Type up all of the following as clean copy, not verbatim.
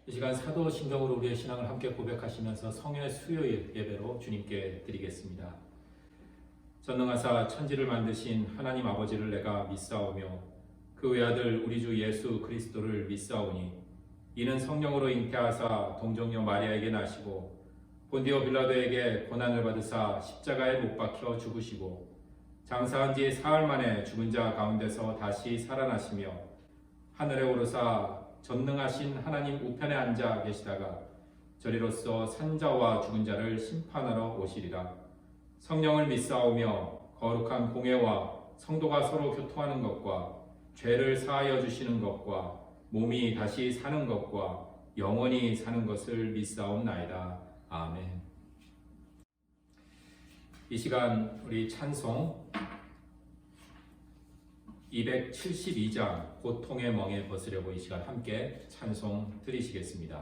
이 시간 사도신경으로 우리의 신앙을 함께 고백하시면서 성의 수요일 예배로 주님께 드리겠습니다. 전능하사 천지를 만드신 하나님 아버지를 내가 믿사오며 그 외아들 우리 주 예수 그리스도를 믿사오니 이는 성령으로 잉태하사 동정녀 마리아에게 나시고 본디오 빌라도에게 고난을 받으사 십자가에 못 박혀 죽으시고 장사한 지 사흘 만에 죽은 자 가운데서 다시 살아나시며 하늘에 오르사 전능하신 하나님 우편에 앉아 계시다가 저리로서 산자와 죽은 자를 심판하러 오시리라. 성령을 믿사오며 거룩한 공회와 성도가 서로 교통하는 것과 죄를 사하여 주시는 것과 몸이 다시 사는 것과 영원히 사는 것을 믿사옵나이다. 아멘. 이 시간 우리 찬송 272장 고통의 멍에 벗으려고 이 시간 함께 찬송 드리시겠습니다.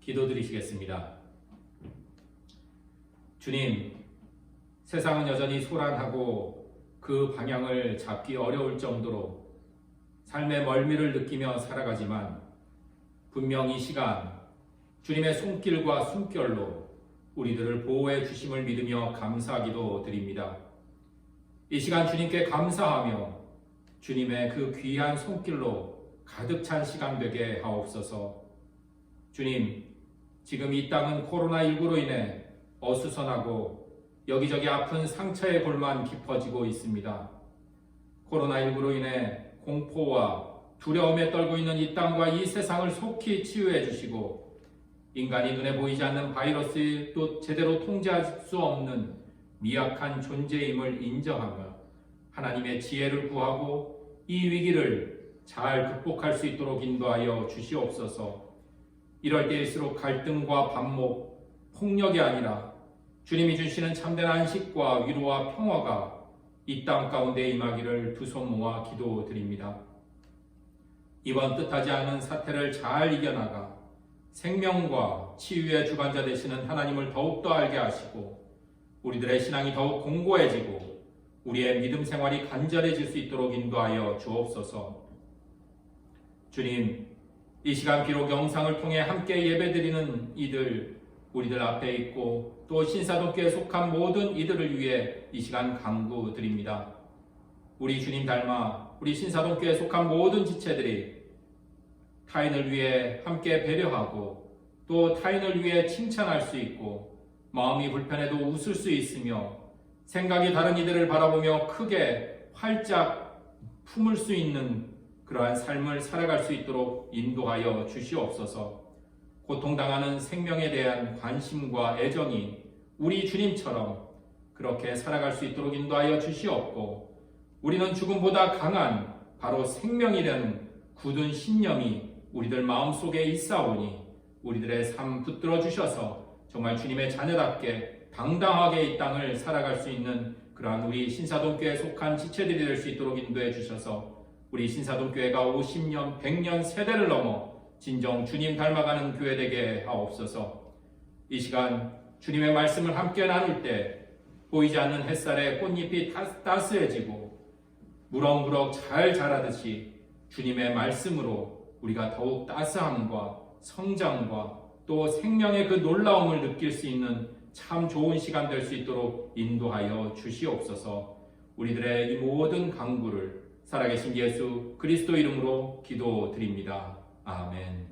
기도드리시겠습니다. 주님, 세상은 여전히 소란하고 그 방향을 잡기 어려울 정도로 삶의 멀미를 느끼며 살아가지만 분명 이 시간 주님의 손길과 숨결로 우리들을 보호해 주심을 믿으며 감사하기도 드립니다. 이 시간 주님께 감사하며 주님의 그 귀한 손길로 가득 찬 시간 되게 하옵소서. 주님, 지금 이 땅은 코로나19로 인해 어수선하고 여기저기 아픈 상처의 골만 깊어지고 있습니다. 코로나19로 인해 공포와 두려움에 떨고 있는 이 땅과 이 세상을 속히 치유해 주시고 인간이 눈에 보이지 않는 바이러스를 또 제대로 통제할 수 없는 미약한 존재임을 인정하며 하나님의 지혜를 구하고 이 위기를 잘 극복할 수 있도록 인도하여 주시옵소서. 이럴 때일수록 갈등과 반목, 폭력이 아니라 주님이 주시는 참된 안식과 위로와 평화가 이 땅 가운데 임하기를 두 손 모아 기도드립니다. 이번 뜻하지 않은 사태를 잘 이겨나가 생명과 치유의 주관자 되시는 하나님을 더욱더 알게 하시고 우리들의 신앙이 더욱 공고해지고 우리의 믿음 생활이 간절해질 수 있도록 인도하여 주옵소서. 주님, 이 시간 비록 영상을 통해 함께 예배드리는 우리들 앞에 있고 또 신사동교에 속한 모든 이들을 위해 이 시간 간구드립니다. 우리 주님 닮아 우리 신사동교에 속한 모든 지체들이 타인을 위해 함께 배려하고 또 타인을 위해 칭찬할 수 있고 마음이 불편해도 웃을 수 있으며 생각이 다른 이들을 바라보며 크게 활짝 품을 수 있는 그러한 삶을 살아갈 수 있도록 인도하여 주시옵소서. 고통당하는 생명에 대한 관심과 애정이 우리 주님처럼 그렇게 살아갈 수 있도록 인도하여 주시옵고 우리는 죽음보다 강한 바로 생명이라는 굳은 신념이 우리들 마음속에 있사오니 우리들의 삶 붙들어 주셔서 정말 주님의 자녀답게 당당하게 이 땅을 살아갈 수 있는 그러한 우리 신사동교회에 속한 지체들이 될 수 있도록 인도해 주셔서 우리 신사동교회가 50년, 100년 세대를 넘어 진정 주님 닮아가는 교회 되게 하옵소서. 이 시간 주님의 말씀을 함께 나눌 때 보이지 않는 햇살에 꽃잎이 따스해지고 무럭무럭 잘 자라듯이 주님의 말씀으로 우리가 더욱 따스함과 성장과 또 생명의 그 놀라움을 느낄 수 있는 참 좋은 시간 될 수 있도록 인도하여 주시옵소서. 우리들의 이 모든 간구를 살아계신 예수 그리스도 이름으로 기도드립니다. 아멘.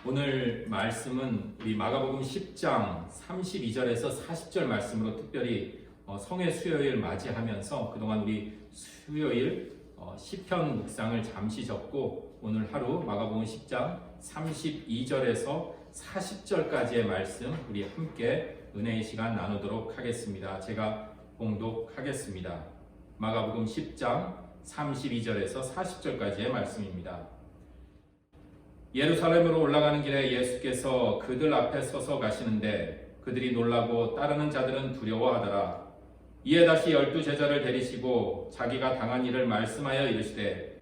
오늘 말씀은 우리 마가복음 10장 32절에서 40절 말씀으로 특별히 성의 수요일 맞이하면서 그동안 우리 수요일 시편 묵상을 잠시 접고 오늘 하루 마가복음 10장 32절에서 40절까지의 말씀 우리 함께 은혜의 시간 나누도록 하겠습니다. 제가 봉독하겠습니다. 마가복음 10장 32절에서 40절까지의 말씀입니다. 예루살렘으로 올라가는 길에 예수께서 그들 앞에 서서 가시는데 그들이 놀라고 따르는 자들은 두려워하더라. 이에 다시 12제자를 데리시고 자기가 당한 일을 말씀하여 이르시되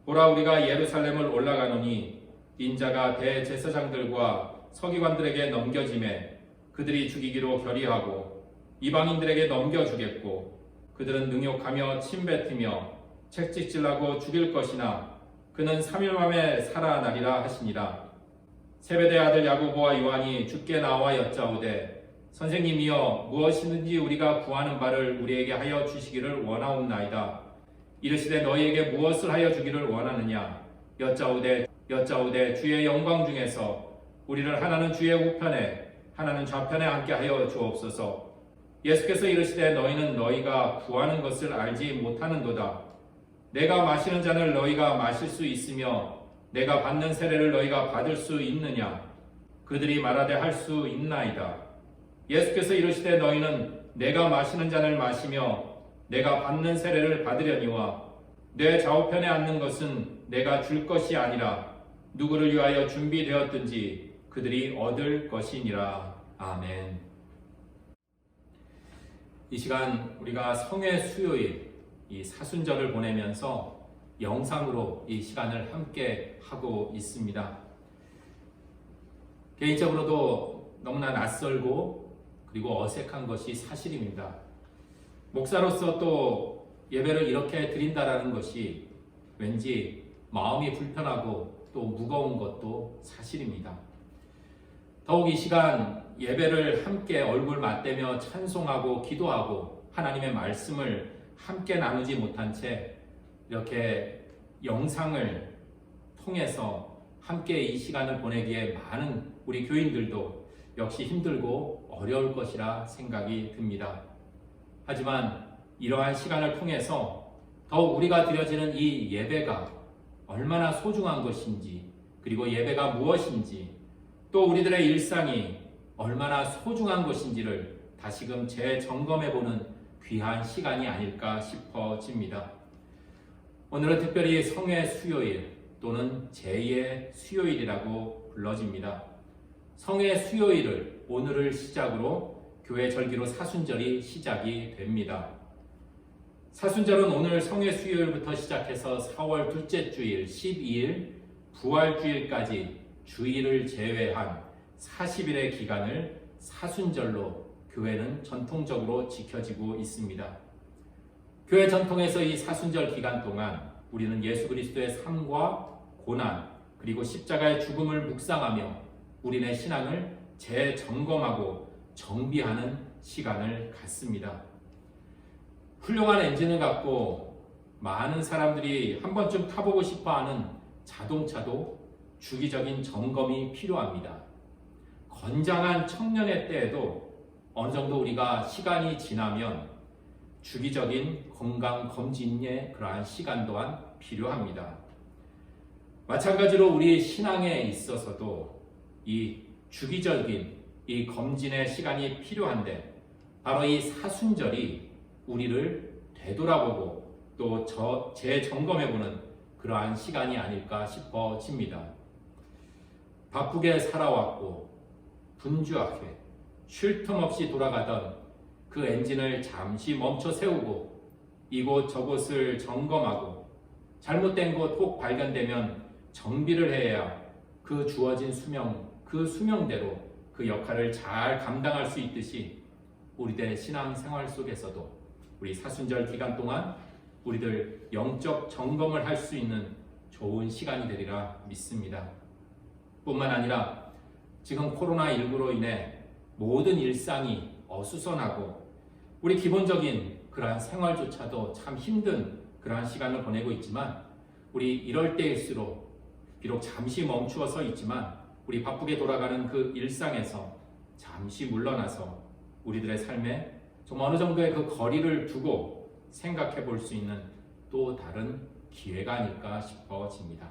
보라 우리가 예루살렘을 올라가노니 인자가 대제사장들과 서기관들에게 넘겨짐에 그들이 죽이기로 결의하고 이방인들에게 넘겨주겠고 그들은 능욕하며 침뱉으며 채찍질하고 죽일 것이나 그는 3일 만에 살아나리라 하시니라. 세베대 아들 야고보와 요한이 주께 나와 여짜오되 선생님이여 무엇이든지 우리가 구하는 바를 우리에게 하여 주시기를 원하옵나이다. 이르시되 너희에게 무엇을 하여 주기를 원하느냐 여짜오되 주의 영광 중에서 우리를 하나는 주의 우편에 하나는 좌편에 앉게 하여 주옵소서. 예수께서 이르시되 너희는 너희가 구하는 것을 알지 못하는도다. 내가 마시는 잔을 너희가 마실 수 있으며 내가 받는 세례를 너희가 받을 수 있느냐? 그들이 말하되 할 수 있나이다. 예수께서 이르시되 너희는 내가 마시는 잔을 마시며 내가 받는 세례를 받으려니와 내 좌우편에 앉는 것은 내가 줄 것이 아니라 누구를 위하여 준비되었든지 그들이 얻을 것이니라. 아멘. 이 시간 우리가 성의 수요일 이 사순절을 보내면서 영상으로 이 시간을 함께 하고 있습니다. 개인적으로도 너무나 낯설고 그리고 어색한 것이 사실입니다. 목사로서 또 예배를 이렇게 드린다라는 것이 왠지 마음이 불편하고 또 무거운 것도 사실입니다. 더욱 이 시간 예배를 함께 얼굴 맞대며 찬송하고 기도하고 하나님의 말씀을 함께 나누지 못한 채 이렇게 영상을 통해서 함께 이 시간을 보내기에 많은 우리 교인들도 역시 힘들고 어려울 것이라 생각이 듭니다. 하지만 이러한 시간을 통해서 더욱 우리가 드려지는 이 예배가 얼마나 소중한 것인지, 그리고 예배가 무엇인지, 또 우리들의 일상이 얼마나 소중한 것인지를 다시금 재점검해보는 귀한 시간이 아닐까 싶어집니다. 오늘은 특별히 성회 수요일 또는 제2의 수요일이라고 불러집니다. 성회 수요일을 오늘을 시작으로 교회 절기로 사순절이 시작이 됩니다. 사순절은 오늘 성회 수요일부터 시작해서 4월 둘째 주일 12일 부활주일까지 주일을 제외한 40일의 기간을 사순절로 교회는 전통적으로 지켜지고 있습니다. 교회 전통에서 이 사순절 기간 동안 우리는 예수 그리스도의 삶과 고난 그리고 십자가의 죽음을 묵상하며 우리네 신앙을 재점검하고 정비하는 시간을 갖습니다. 훌륭한 엔진을 갖고 많은 사람들이 한 번쯤 타보고 싶어하는 자동차도 주기적인 점검이 필요합니다. 건장한 청년의 때에도 어느 정도 우리가 시간이 지나면 주기적인 건강검진의 그러한 시간 또한 필요합니다. 마찬가지로 우리 신앙에 있어서도 이 주기적인 이 검진의 시간이 필요한데 바로 이 사순절이 우리를 되돌아보고 또 재점검해보는 그러한 시간이 아닐까 싶어집니다. 바쁘게 살아왔고 분주하게 쉴 틈 없이 돌아가던 그 엔진을 잠시 멈춰 세우고 이곳저곳을 점검하고 잘못된 곳 혹 발견되면 정비를 해야 그 주어진 수명, 그 수명대로 그 역할을 잘 감당할 수 있듯이 우리들의 신앙생활 속에서도 우리 사순절 기간 동안 우리들 영적 점검을 할 수 있는 좋은 시간이 되리라 믿습니다. 뿐만 아니라 지금 코로나19로 인해 모든 일상이 어수선하고 우리 기본적인 그러한 생활조차도 참 힘든 그러한 시간을 보내고 있지만 우리 이럴 때일수록 비록 잠시 멈추어 서 있지만 우리 바쁘게 돌아가는 그 일상에서 잠시 물러나서 우리들의 삶에 좀 어느 정도의 그 거리를 두고 생각해 볼 수 있는 또 다른 기회가 아닐까 싶어집니다.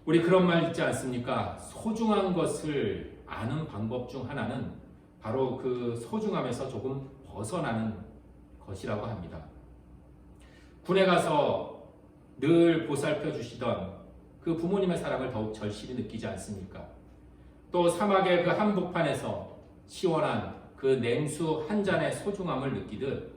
우리 그런 말 있지 않습니까? 소중한 것을 아는 방법 중 하나는 바로 그 소중함에서 조금 벗어나는 것이라고 합니다. 군에 가서 늘 보살펴 주시던 그 부모님의 사랑을 더욱 절실히 느끼지 않습니까? 또 사막의 그 한복판에서 시원한 그 냉수 한 잔의 소중함을 느끼듯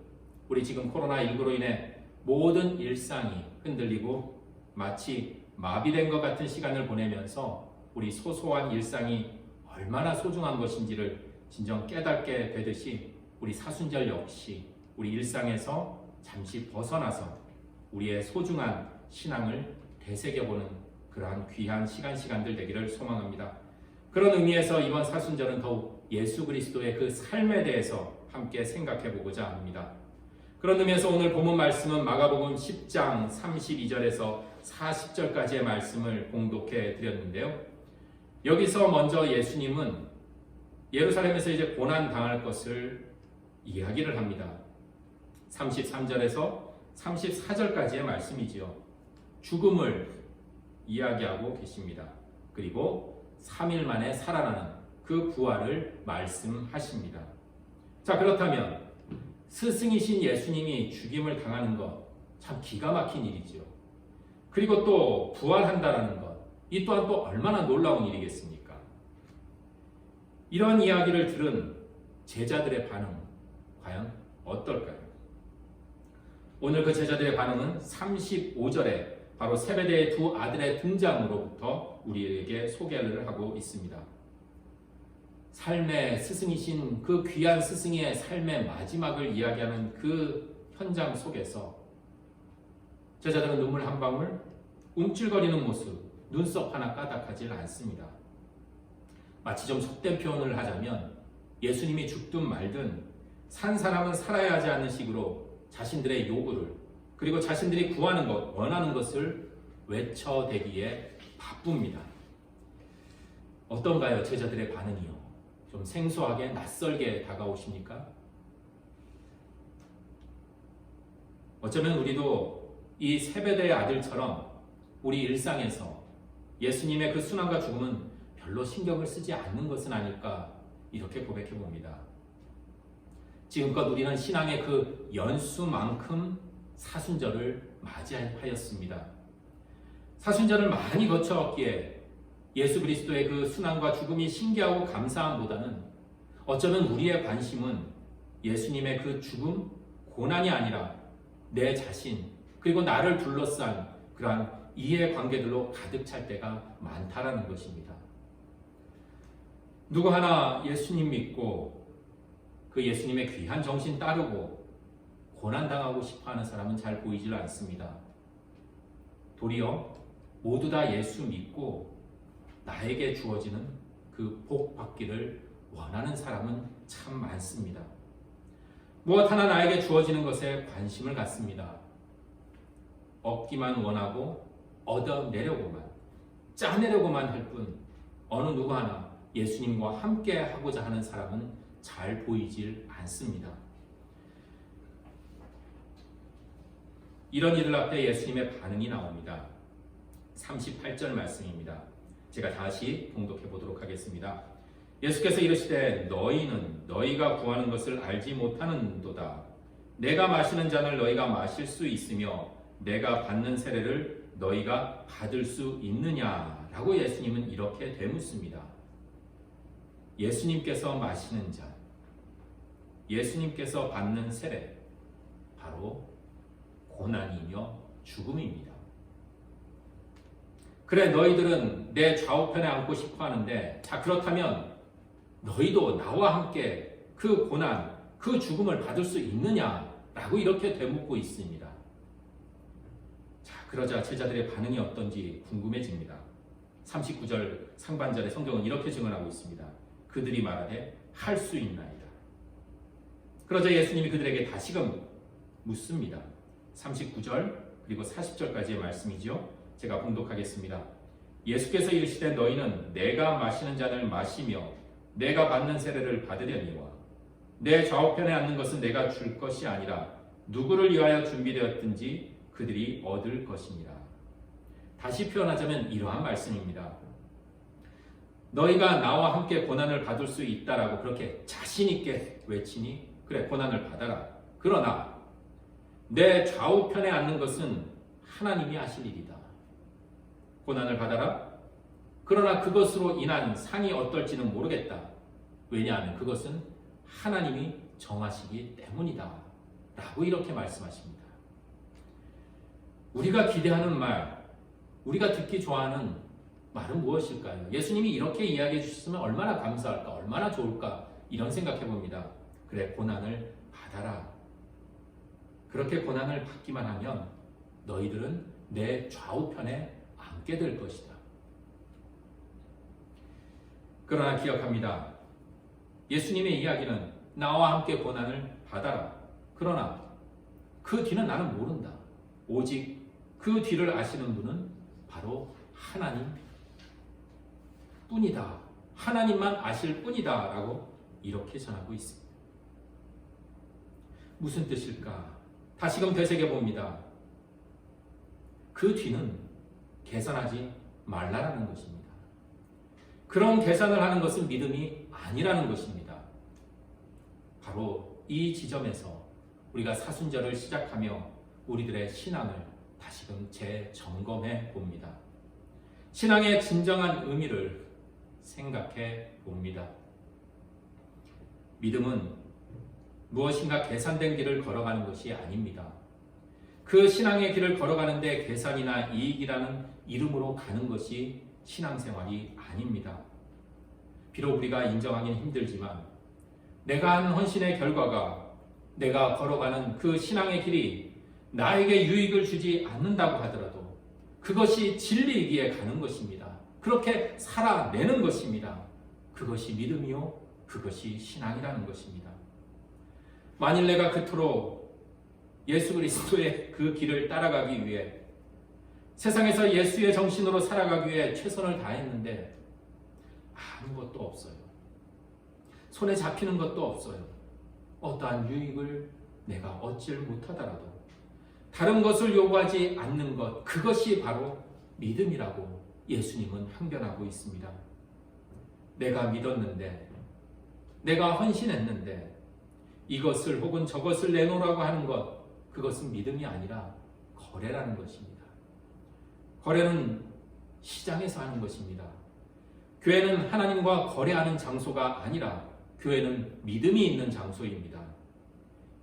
우리 지금 코로나19로 인해 모든 일상이 흔들리고 마치 마비된 것 같은 시간을 보내면서 우리 소소한 일상이 얼마나 소중한 것인지를 진정 깨닫게 되듯이 우리 사순절 역시 우리 일상에서 잠시 벗어나서 우리의 소중한 신앙을 되새겨보는 그러한 귀한 시간들 되기를 소망합니다. 그런 의미에서 이번 사순절은 더욱 예수 그리스도의 그 삶에 대해서 함께 생각해 보고자 합니다. 그런 의미에서 오늘 본문 말씀은 마가복음 10장 32절에서 40절까지의 말씀을 공독해 드렸는데요. 여기서 먼저 예수님은 예루살렘에서 이제 고난 당할 것을 이야기를 합니다. 33절에서 34절까지의 말씀이지요. 죽음을 이야기하고 계십니다. 그리고 3일 만에 살아나는 그 부활을 말씀하십니다. 자, 그렇다면 스승이신 예수님이 죽임을 당하는 것 참 기가 막힌 일이죠. 그리고 또 부활한다라는 것, 이 또한 또 얼마나 놀라운 일이겠습니까? 이런 이야기를 들은 제자들의 반응 과연 어떨까요? 오늘 그 제자들의 반응은 35절에 바로 세베대의 두 아들의 등장으로부터 우리에게 소개를 하고 있습니다. 삶의 스승이신 그 귀한 스승의 삶의 마지막을 이야기하는 그 현장 속에서 제자들은 눈물 한 방울, 움찔거리는 모습, 눈썹 하나 까닥하지 않습니다. 마치 좀 속된 표현을 하자면 예수님이 죽든 말든 산 사람은 살아야 하지 않는 식으로 자신들의 요구를 그리고 자신들이 구하는 것, 원하는 것을 외쳐대기에 바쁩니다. 어떤가요? 제자들의 반응이요. 좀 생소하게 낯설게 다가오십니까? 어쩌면 우리도 이 세베대의 아들처럼 우리 일상에서 예수님의 그 순환과 죽음은 별로 신경을 쓰지 않는 것은 아닐까 이렇게 고백해 봅니다. 지금껏 우리는 신앙의 그 연수만큼 사순절을 맞이하였습니다. 사순절을 많이 거쳐왔기에 예수 그리스도의 그 순환과 죽음이 신기하고 감사함보다는 어쩌면 우리의 관심은 예수님의 그 죽음, 고난이 아니라 내 자신 그리고 나를 둘러싼 그러한 이해관계들로 가득 찰 때가 많다라는 것입니다. 누구 하나 예수님 믿고 그 예수님의 귀한 정신 따르고 고난당하고 싶어하는 사람은 잘 보이질 않습니다. 도리어 모두 다 예수 믿고 나에게 주어지는 그 복 받기를 원하는 사람은 참 많습니다. 무엇 하나 나에게 주어지는 것에 관심을 갖습니다. 얻기만 원하고 얻어내려고만 짜내려고만 할 뿐 어느 누구 하나 예수님과 함께 하고자 하는 사람은 잘 보이질 않습니다. 이런 이들 앞에 예수님의 반응이 나옵니다. 38절 말씀입니다. 제가 다시 봉독해 보도록 하겠습니다. 예수께서 이르시되 너희는 너희가 구하는 것을 알지 못하는도다. 내가 마시는 잔을 너희가 마실 수 있으며 내가 받는 세례를 너희가 받을 수 있느냐라고 예수님은 이렇게 되묻습니다. 예수님께서 마시는 잔, 예수님께서 받는 세례, 바로 고난이며 죽음입니다. 그래, 너희들은 내 좌우편에 앉고 싶어 하는데, 자, 그렇다면 너희도 나와 함께 그 고난, 그 죽음을 받을 수 있느냐라고 이렇게 되묻고 있습니다. 자, 그러자 제자들의 반응이 어떤지 궁금해집니다. 39절 상반절의 성경은 이렇게 증언하고 있습니다. 그들이 말하되 할 수 있나이다. 그러자 예수님이 그들에게 다시금 묻습니다. 39절 그리고 40절까지의 말씀이죠. 제가 봉독하겠습니다. 예수께서 이르시되 너희는 내가 마시는 잔을 마시며 내가 받는 세례를 받으려니와 내 좌우편에 앉는 것은 내가 줄 것이 아니라 누구를 위하여 준비되었든지 그들이 얻을 것이니라. 다시 표현하자면 이러한 말씀입니다. 너희가 나와 함께 고난을 받을 수 있다라고 그렇게 자신 있게 외치니 그래, 고난을 받아라. 그러나 내 좌우편에 앉는 것은 하나님이 하실 일이다. 고난을 받아라. 그러나 그것으로 인한 상이 어떨지는 모르겠다. 왜냐하면 그것은 하나님이 정하시기 때문이다. 라고 이렇게 말씀하십니다. 우리가 기대하는 말, 우리가 듣기 좋아하는 말은 무엇일까요? 예수님이 이렇게 이야기해 주셨으면 얼마나 감사할까, 얼마나 좋을까 이런 생각해 봅니다. 그래, 고난을 받아라. 그렇게 고난을 받기만 하면 너희들은 내 좌우편에 앉게 될 것이다. 그러나 기억합니다. 예수님의 이야기는 나와 함께 고난을 받아라. 그러나 그 뒤는 나는 모른다. 오직 그 뒤를 아시는 분은 바로 하나님 뿐이다. 하나님만 아실 뿐이다. 라고 이렇게 전하고 있습니다. 무슨 뜻일까? 다시금 되새겨봅니다. 그 뒤는 계산하지 말라라는 것입니다. 그런 계산을 하는 것은 믿음이 아니라는 것입니다. 바로 이 지점에서 우리가 사순절을 시작하며 우리들의 신앙을 다시금 재점검해 봅니다. 신앙의 진정한 의미를 생각해 봅니다. 믿음은 무엇인가 계산된 길을 걸어가는 것이 아닙니다. 그 신앙의 길을 걸어가는데 계산이나 이익이라는 이름으로 가는 것이 신앙생활이 아닙니다. 비록 우리가 인정하기는 힘들지만 내가 한 헌신의 결과가 내가 걸어가는 그 신앙의 길이 나에게 유익을 주지 않는다고 하더라도 그것이 진리이기에 가는 것입니다. 그렇게 살아내는 것입니다. 그것이 믿음이요, 그것이 신앙이라는 것입니다. 만일 내가 그토록 예수 그리스도의 그 길을 따라가기 위해 세상에서 예수의 정신으로 살아가기 위해 최선을 다했는데 아무것도 없어요. 손에 잡히는 것도 없어요. 어떠한 유익을 내가 얻지를 못하더라도 다른 것을 요구하지 않는 것, 그것이 바로 믿음이라고 예수님은 항변하고 있습니다. 내가 믿었는데, 내가 헌신했는데 이것을 혹은 저것을 내놓으라고 하는 것, 그것은 믿음이 아니라 거래라는 것입니다. 거래는 시장에서 하는 것입니다. 교회는 하나님과 거래하는 장소가 아니라 교회는 믿음이 있는 장소입니다.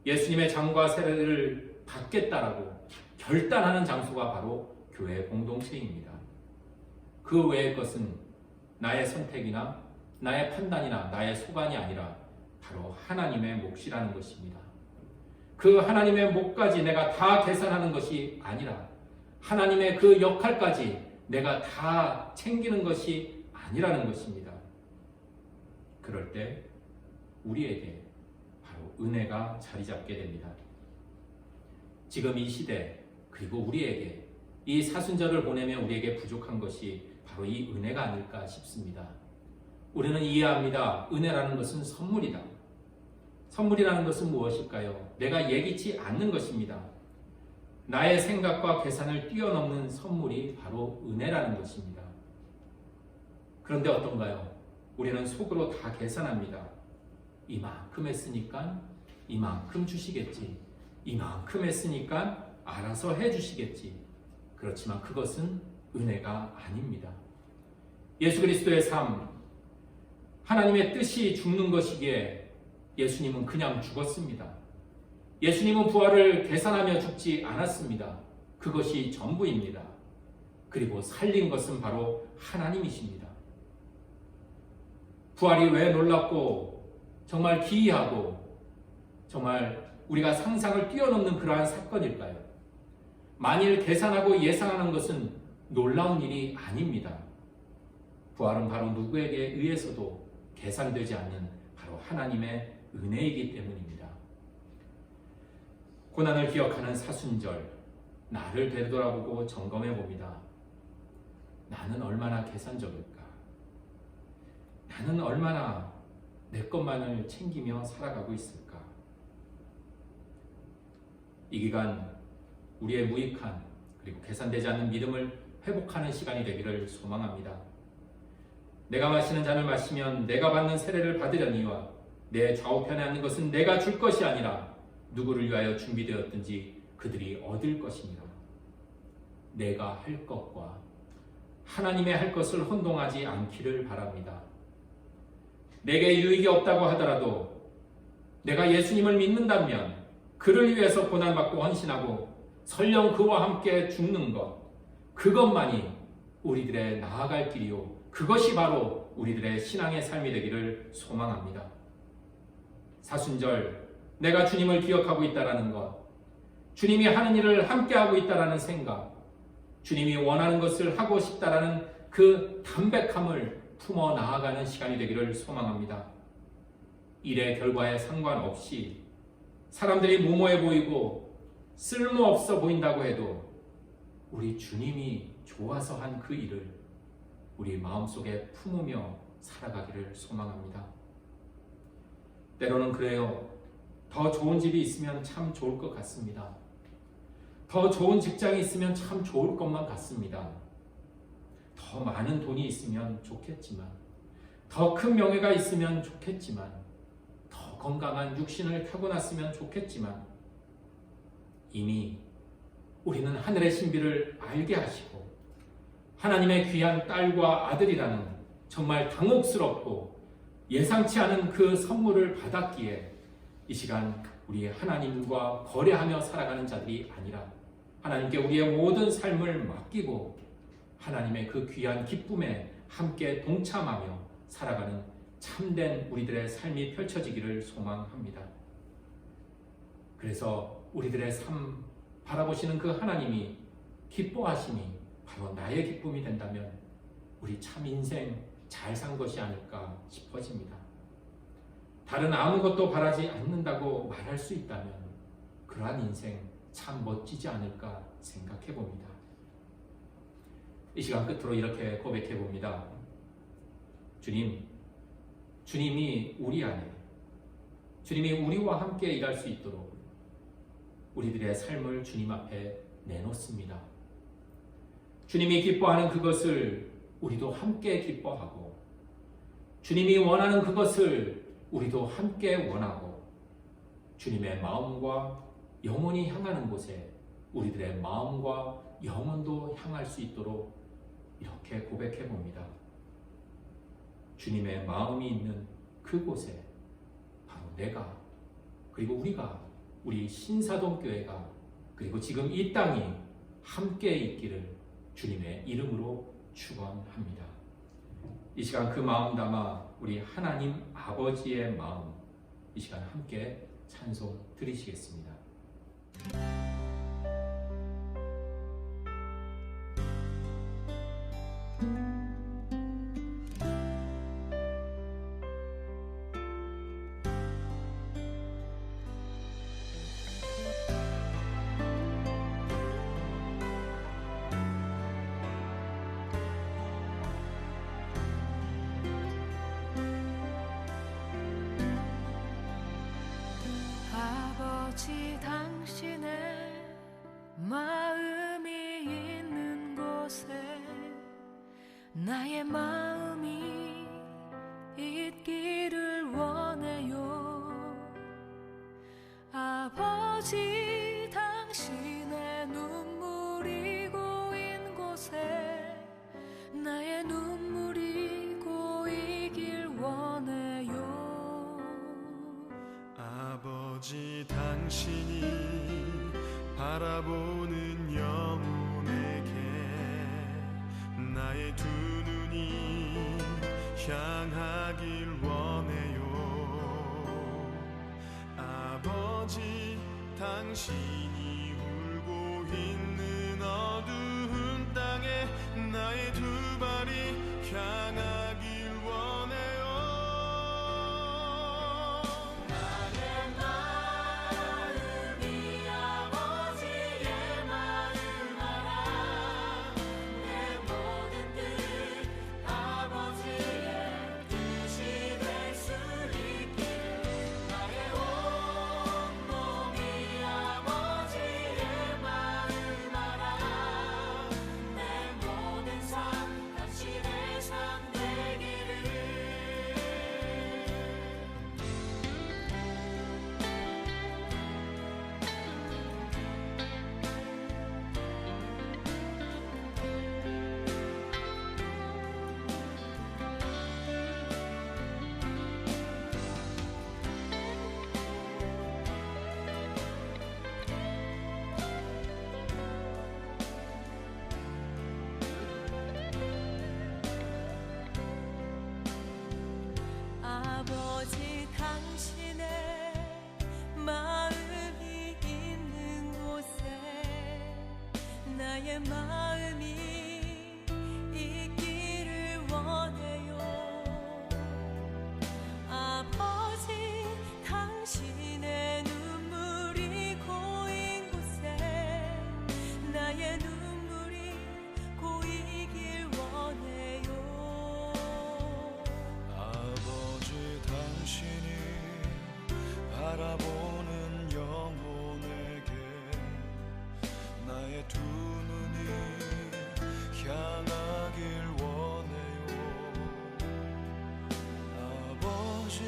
예수님의 장과 세례를 받겠다라고 결단하는 장소가 바로 교회 공동체입니다. 그 외의 것은 나의 선택이나 나의 판단이나 나의 소관이 아니라 바로 하나님의 몫이라는 것입니다. 그 하나님의 몫까지 내가 다 계산하는 것이 아니라 하나님의 그 역할까지 내가 다 챙기는 것이 아니라는 것입니다. 그럴 때 우리에게 바로 은혜가 자리 잡게 됩니다. 지금 이 시대, 그리고 우리에게 이 사순절을 보내며 우리에게 부족한 것이 바로 이 은혜가 아닐까 싶습니다. 우리는 이해합니다. 은혜라는 것은 선물이다. 선물이라는 것은 무엇일까요? 내가 예기치 않는 것입니다. 나의 생각과 계산을 뛰어넘는 선물이 바로 은혜라는 것입니다. 그런데 어떤가요? 우리는 속으로 다 계산합니다. 이만큼 했으니까 이만큼 주시겠지. 이만큼 했으니까 알아서 해주시겠지. 그렇지만 그것은 은혜가 아닙니다. 예수 그리스도의 삶, 하나님의 뜻이 죽는 것이기에 예수님은 그냥 죽었습니다. 예수님은 부활을 계산하며 죽지 않았습니다. 그것이 전부입니다. 그리고 살린 것은 바로 하나님이십니다. 부활이 왜 놀랍고 정말 기이하고 정말 우리가 상상을 뛰어넘는 그러한 사건일까요? 만일 계산하고 예상하는 것은 놀라운 일이 아닙니다. 부활은 바로 누구에게 의해서도 계산되지 않는 바로 하나님의 은혜이기 때문입니다. 고난을 기억하는 사순절, 나를 되돌아보고 점검해 봅니다. 나는 얼마나 계산적일까? 나는 얼마나 내 것만을 챙기며 살아가고 있을까? 이 기간 우리의 무익한 그리고 계산되지 않는 믿음을 회복하는 시간이 되기를 소망합니다. 내가 마시는 잔을 마시면 내가 받는 세례를 받으려니와 내 좌우편에 앉는 것은 내가 줄 것이 아니라 누구를 위하여 준비되었든지 그들이 얻을 것이니라. 내가 할 것과 하나님의 할 것을 혼동하지 않기를 바랍니다. 내게 유익이 없다고 하더라도 내가 예수님을 믿는다면 그를 위해서 고난받고 헌신하고 설령 그와 함께 죽는 것, 그것만이 우리들의 나아갈 길이요, 그것이 바로 우리들의 신앙의 삶이 되기를 소망합니다. 사순절, 내가 주님을 기억하고 있다는 것, 주님이 하는 일을 함께하고 있다는 생각, 주님이 원하는 것을 하고 싶다는 그 담백함을 품어 나아가는 시간이 되기를 소망합니다. 일의 결과에 상관없이 사람들이 무모해 보이고 쓸모없어 보인다고 해도 우리 주님이 좋아서 한 그 일을 우리 마음속에 품으며 살아가기를 소망합니다. 때로는 그래요. 더 좋은 집이 있으면 참 좋을 것 같습니다. 더 좋은 직장이 있으면 참 좋을 것만 같습니다. 더 많은 돈이 있으면 좋겠지만, 더 큰 명예가 있으면 좋겠지만, 더 건강한 육신을 타고났으면 좋겠지만, 이미 우리는 하늘의 신비를 알게 하시고 하나님의 귀한 딸과 아들이라는 정말 당혹스럽고 예상치 않은 그 선물을 받았기에 이 시간 우리 하나님과 거래하며 살아가는 자들이 아니라 하나님께 우리의 모든 삶을 맡기고 하나님의 그 귀한 기쁨에 함께 동참하며 살아가는 참된 우리들의 삶이 펼쳐지기를 소망합니다. 그래서 우리들의 삶 바라보시는 그 하나님이 기뻐하심이 바로 나의 기쁨이 된다면 우리 참 인생 잘 산 것이 아닐까 싶어집니다. 다른 아무것도 바라지 않는다고 말할 수 있다면 그러한 인생 참 멋지지 않을까 생각해 봅니다. 이 시간 끝으로 이렇게 고백해 봅니다. 주님이 우리 안에, 주님이 우리와 함께 일할 수 있도록 우리들의 삶을 주님 앞에 내놓습니다. 주님이 기뻐하는 그것을 우리도 함께 기뻐하고, 주님이 원하는 그것을 우리도 함께 원하고, 주님의 마음과 영혼이 향하는 곳에 우리들의 마음과 영혼도 향할 수 있도록 이렇게 고백해 봅니다. 주님의 마음이 있는 그곳에 바로 내가, 그리고 우리 신사동교회가, 그리고 지금 이 땅이 함께 있기를 주님의 이름으로 축원합니다. 이 시간 그 마음 담아 우리 하나님 아버지의 마음, 이 시간 함께 찬송 드리시겠습니다. 아버지 당신의 마음이 있는 곳에 나의 마음이 있기를 원해요. 아버지 당신의 눈물이 고인 곳에 나의 눈물이 고이길 원해요. 아버지 당신이 바라보는 영혼에게 나의 두 눈이 향하길 원해요. 아버지 당신이 울고 있는 어두운 땅에 나의 두 발이 향하길 원해요. 아버지 당신의 마음이 있는 곳에 나의 마음이 있기를 원해요. 아버지 당신의 눈물이 고인 곳에 나의 눈물이 고이길 원해요. 당신이 바라보는 영혼에게 나의 두 눈이 향하길 원해요. 아버지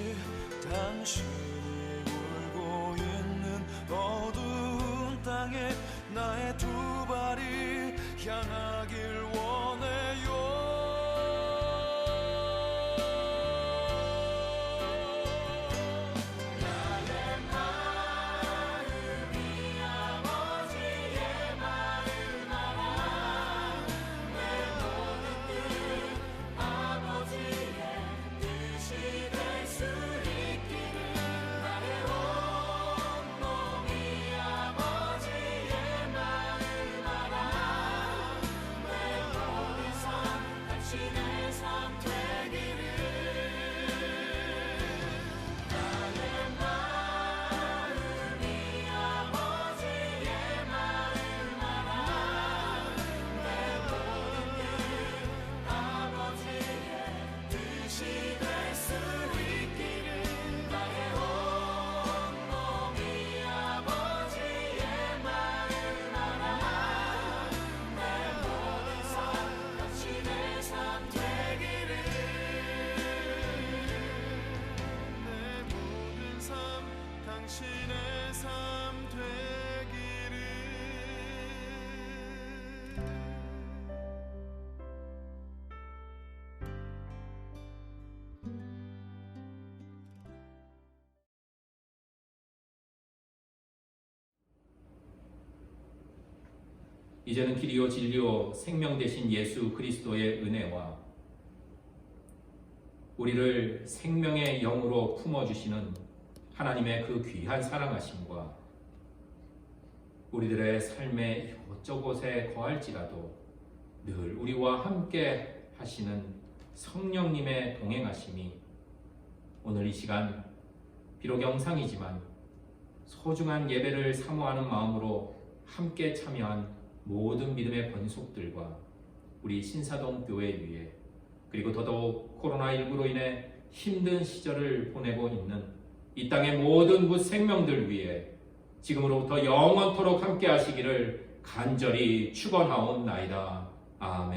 당신이 울고 있는 어두운 땅에 나의 두 발이 향하길 원해요. 나의 마음이 아버지의 마음 이제는 길이요 진리요 생명 되신 예수 그리스도의 은혜와 우리를 생명의 영으로 품어주시는 하나님의 그 귀한 사랑하심과 우리들의 삶의 이곳저곳에 거할지라도 늘 우리와 함께 하시는 성령님의 동행하심이 오늘 이 시간 비록 영상이지만 소중한 예배를 사모하는 마음으로 함께 참여한 모든 믿음의 권속들과 우리 신사동 교회 위에 그리고 더더욱 코로나19로 인해 힘든 시절을 보내고 있는 이 땅의 모든 무생명들 위에 지금으로부터 영원토록 함께 하시기를 간절히 축원하옵나이다. 아멘.